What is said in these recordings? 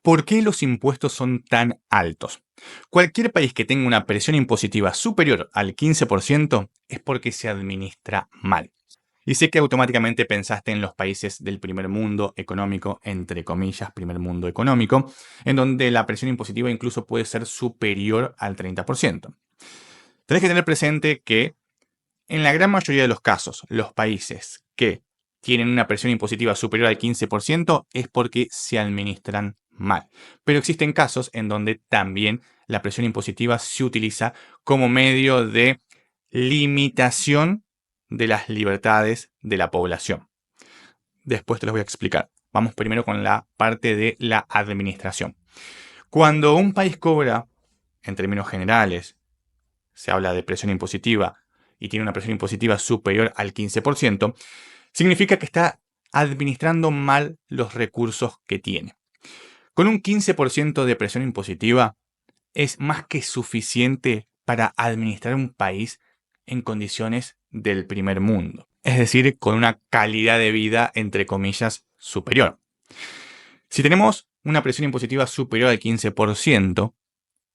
¿Por qué los impuestos son tan altos? Cualquier país que tenga una presión impositiva superior al 15% es porque se administra mal. Y sé que automáticamente pensaste en los países del primer mundo económico, entre comillas, primer mundo económico, en donde la presión impositiva incluso puede ser superior al 30%. Tenés que tener presente que en la gran mayoría de los casos, los países que tienen una presión impositiva superior al 15% es porque se administran mal. Pero existen casos en donde también la presión impositiva se utiliza como medio de limitación de las libertades de la población. Después te los voy a explicar. Vamos primero con la parte de la administración. Cuando un país cobra, en términos generales, se habla de presión impositiva y tiene una presión impositiva superior al 15%, significa que está administrando mal los recursos que tiene. Con un 15% de presión impositiva es más que suficiente para administrar un país en condiciones del primer mundo. Es decir, con una calidad de vida, entre comillas, superior. Si tenemos una presión impositiva superior al 15%,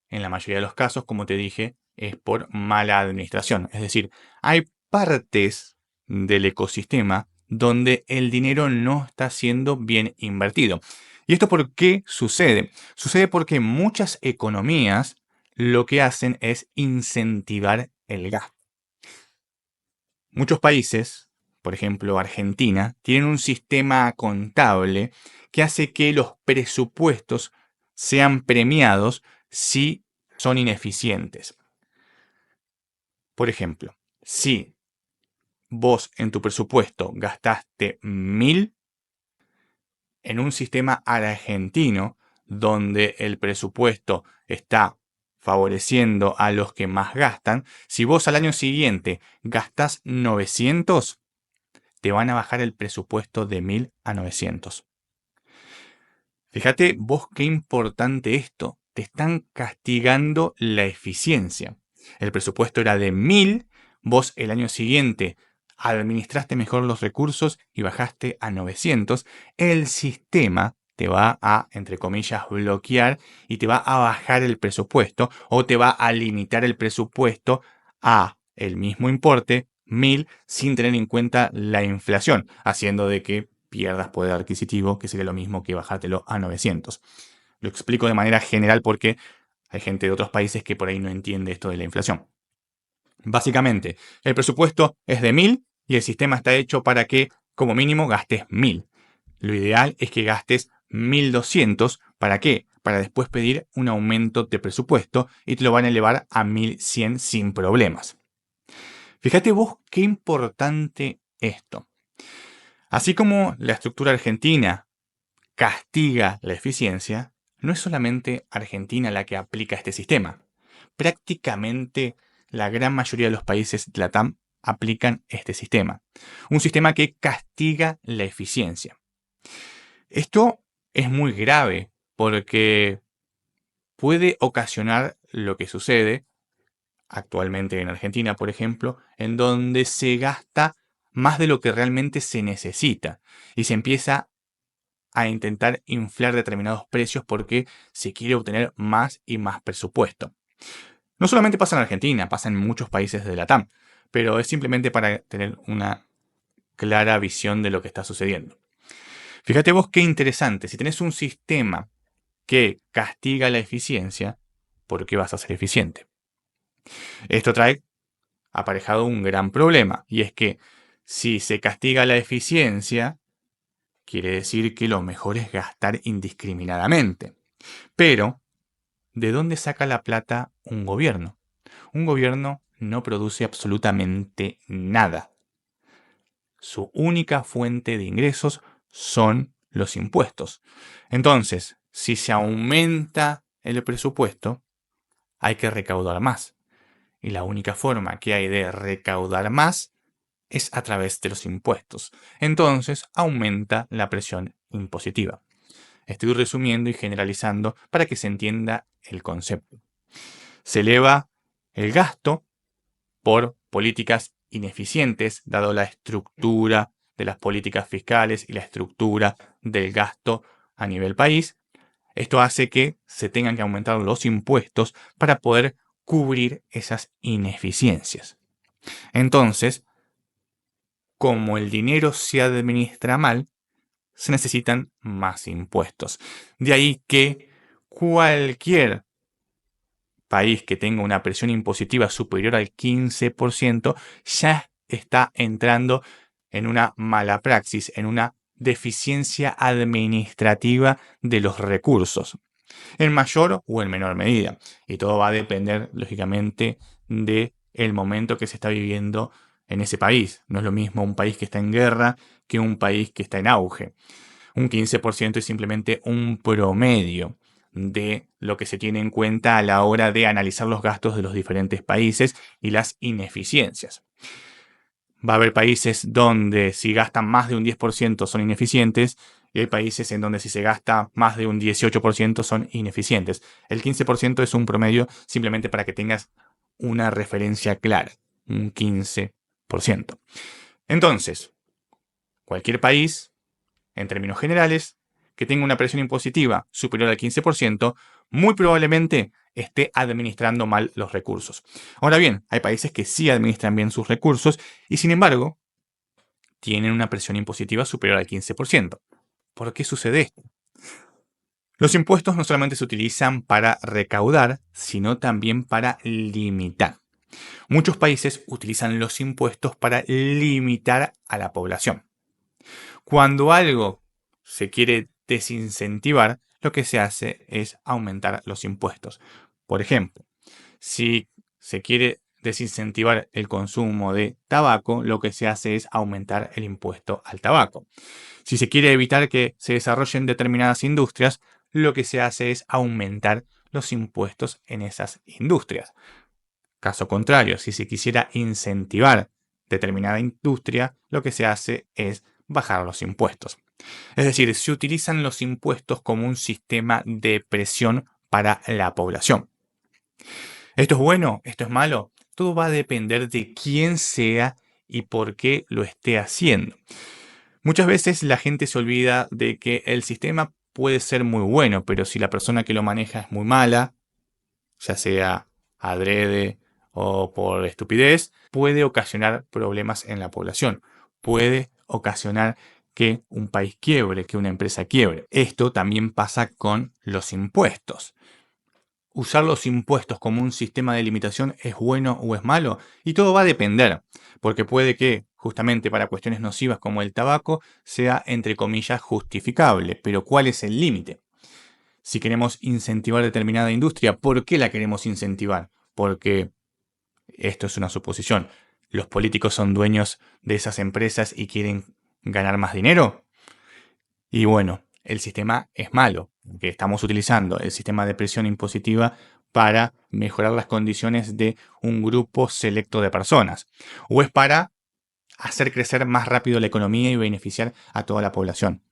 en la mayoría de los casos, como te dije, es por mala administración. Es decir, hay partes del ecosistema donde el dinero no está siendo bien invertido. ¿Y esto por qué sucede? Sucede porque muchas economías lo que hacen es incentivar el gasto. Muchos países, por ejemplo Argentina, tienen un sistema contable que hace que los presupuestos sean premiados si son ineficientes. Por ejemplo, si vos en tu presupuesto gastaste 1.000 en un sistema argentino donde el presupuesto está favoreciendo a los que más gastan, si vos al año siguiente gastás 900, te van a bajar el presupuesto de 1.000 a 900. Fíjate vos qué importante esto. Te están castigando la eficiencia. El presupuesto era de 1.000, vos el año siguiente administraste mejor los recursos y bajaste a 900. El sistema te va a, entre comillas, bloquear y te va a bajar el presupuesto o te va a limitar el presupuesto a el mismo importe, 1.000, sin tener en cuenta la inflación, haciendo de que pierdas poder adquisitivo, que sería lo mismo que bajártelo a 900. Lo explico de manera general porque hay gente de otros países que por ahí no entiende esto de la inflación. Básicamente, el presupuesto es de 1.000 y el sistema está hecho para que, como mínimo, gastes 1.000. Lo ideal es que gastes 1.200. ¿Para qué? Para después pedir un aumento de presupuesto y te lo van a elevar a 1.100 sin problemas. Fíjate vos qué importante esto. Así como la estructura argentina castiga la eficiencia, no es solamente Argentina la que aplica este sistema. Prácticamente la gran mayoría de los países de la TAM aplican este sistema. Un sistema que castiga la eficiencia. Esto es muy grave porque puede ocasionar lo que sucede actualmente en Argentina, por ejemplo, en donde se gasta más de lo que realmente se necesita y se empieza a intentar inflar determinados precios porque se quiere obtener más y más presupuesto. No solamente pasa en Argentina, pasa en muchos países de la TAM, pero es simplemente para tener una clara visión de lo que está sucediendo. Fíjate vos qué interesante, si tenés un sistema que castiga la eficiencia, ¿por qué vas a ser eficiente? Esto trae aparejado un gran problema, y es que si se castiga la eficiencia, quiere decir que lo mejor es gastar indiscriminadamente. Pero, ¿de dónde saca la plata un gobierno? Un gobierno no produce absolutamente nada. Su única fuente de ingresos son los impuestos. Entonces, si se aumenta el presupuesto, hay que recaudar más. Y la única forma que hay de recaudar más es a través de los impuestos. Entonces, aumenta la presión impositiva. Estoy resumiendo y generalizando para que se entienda el concepto. Se eleva el gasto por políticas ineficientes, dado la estructura de las políticas fiscales y la estructura del gasto a nivel país. Esto hace que se tengan que aumentar los impuestos para poder cubrir esas ineficiencias. Entonces, como el dinero se administra mal, se necesitan más impuestos. De ahí que cualquier país que tenga una presión impositiva superior al 15% ya está entrando en una mala praxis, en una deficiencia administrativa de los recursos, en mayor o en menor medida. Y todo va a depender, lógicamente, del momento que se está viviendo en ese país. No es lo mismo un país que está en guerra que un país que está en auge. Un 15% es simplemente un promedio de lo que se tiene en cuenta a la hora de analizar los gastos de los diferentes países y las ineficiencias. Va a haber países donde si gastan más de un 10% son ineficientes y hay países en donde si se gasta más de un 18% son ineficientes. El 15% es un promedio simplemente para que tengas una referencia clara, un 15%. Entonces, cualquier país, en términos generales, que tenga una presión impositiva superior al 15%, muy probablemente esté administrando mal los recursos. Ahora bien, hay países que sí administran bien sus recursos y sin embargo tienen una presión impositiva superior al 15%. ¿Por qué sucede esto? Los impuestos no solamente se utilizan para recaudar, sino también para limitar. Muchos países utilizan los impuestos para limitar a la población. Cuando algo se quiere desincentivar, lo que se hace es aumentar los impuestos. Por ejemplo, si se quiere desincentivar el consumo de tabaco, lo que se hace es aumentar el impuesto al tabaco. Si se quiere evitar que se desarrollen determinadas industrias, lo que se hace es aumentar los impuestos en esas industrias. Caso contrario, si se quisiera incentivar determinada industria, lo que se hace es bajar los impuestos. Es decir, se utilizan los impuestos como un sistema de presión para la población. ¿Esto es bueno? ¿Esto es malo? Todo va a depender de quién sea y por qué lo esté haciendo. Muchas veces la gente se olvida de que el sistema puede ser muy bueno, pero si la persona que lo maneja es muy mala, ya sea adrede o por estupidez, puede ocasionar problemas en la población. Puede ocasionar que un país quiebre, que una empresa quiebre. Esto también pasa con los impuestos. ¿Usar los impuestos como un sistema de limitación es bueno o es malo? Y todo va a depender, porque puede que, justamente para cuestiones nocivas como el tabaco, sea, entre comillas, justificable. Pero ¿cuál es el límite? Si queremos incentivar determinada industria, ¿por qué la queremos incentivar? Porque, esto es una suposición, ¿los políticos son dueños de esas empresas y quieren ganar más dinero? Y bueno, el sistema es malo, que estamos utilizando el sistema de presión impositiva para mejorar las condiciones de un grupo selecto de personas. O es para hacer crecer más rápido la economía y beneficiar a toda la población.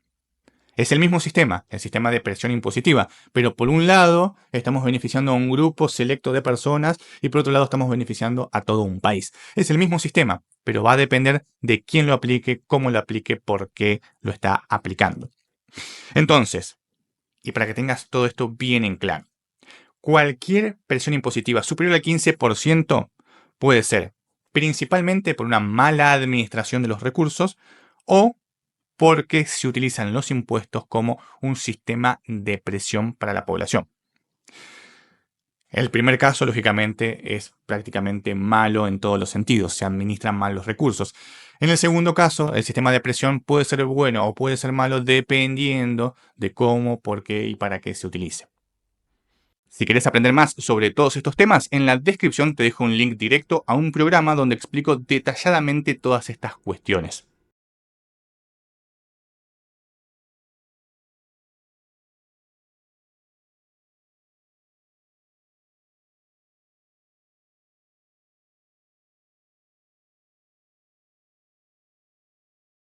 Es el mismo sistema, el sistema de presión impositiva, pero por un lado estamos beneficiando a un grupo selecto de personas y por otro lado estamos beneficiando a todo un país. Es el mismo sistema, pero va a depender de quién lo aplique, cómo lo aplique, por qué lo está aplicando. Entonces, y para que tengas todo esto bien en claro, cualquier presión impositiva superior al 15% puede ser principalmente por una mala administración de los recursos o porque se utilizan los impuestos como un sistema de presión para la población. El primer caso, lógicamente, es prácticamente malo en todos los sentidos, se administran mal los recursos. En el segundo caso, el sistema de presión puede ser bueno o puede ser malo dependiendo de cómo, por qué y para qué se utilice. Si querés aprender más sobre todos estos temas, en la descripción te dejo un link directo a un programa donde explico detalladamente todas estas cuestiones.